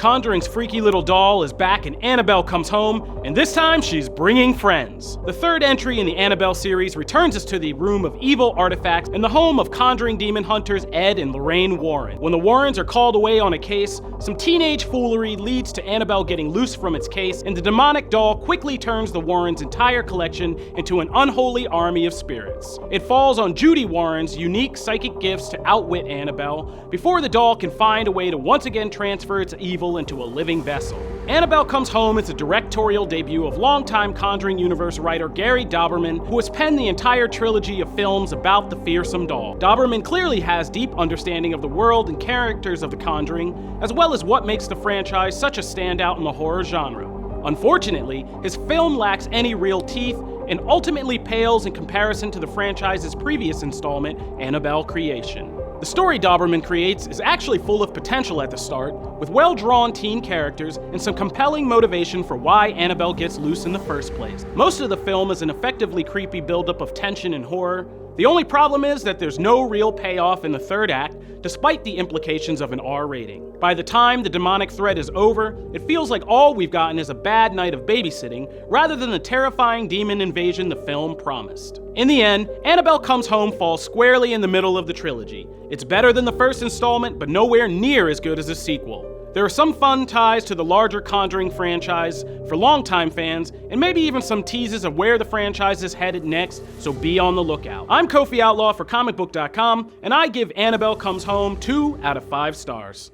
Conjuring's freaky little doll is back and Annabelle comes home, and this time she's bringing friends. The third entry in the Annabelle series returns us to the Room of Evil Artifacts and the home of Conjuring demon hunters Ed and Lorraine Warren. When the Warrens are called away on a case, some teenage foolery leads to Annabelle getting loose from its case, and the demonic doll quickly turns the Warrens' entire collection into an unholy army of spirits. It falls on Judy Warren's unique psychic gifts to outwit Annabelle, before the doll can find a way to once again transfer its evil into a living vessel. Annabelle Comes Home is a directorial debut of longtime Conjuring universe writer Gary Dauberman, who has penned the entire trilogy of films about the fearsome doll. Dauberman clearly has deep understanding of the world and characters of The Conjuring, as well as what makes the franchise such a standout in the horror genre. Unfortunately, his film lacks any real teeth and ultimately pales in comparison to the franchise's previous installment, Annabelle Creation. The story Dauberman creates is actually full of potential at the start, with well-drawn teen characters and some compelling motivation for why Annabelle gets loose in the first place. Most of the film is an effectively creepy buildup of tension and horror. The only problem is that there's no real payoff in the third act, despite the implications of an R rating. By the time the demonic threat is over, it feels like all we've gotten is a bad night of babysitting, rather than the terrifying demon invasion the film promised. In the end, Annabelle Comes Home falls squarely in the middle of the trilogy. It's better than the first installment, but nowhere near as good as the sequel. There are some fun ties to the larger Conjuring franchise for longtime fans, and maybe even some teases of where the franchise is headed next, so be on the lookout. I'm Kofi Outlaw for Comicbook.com, and I give Annabelle Comes Home 2 out of 5 stars.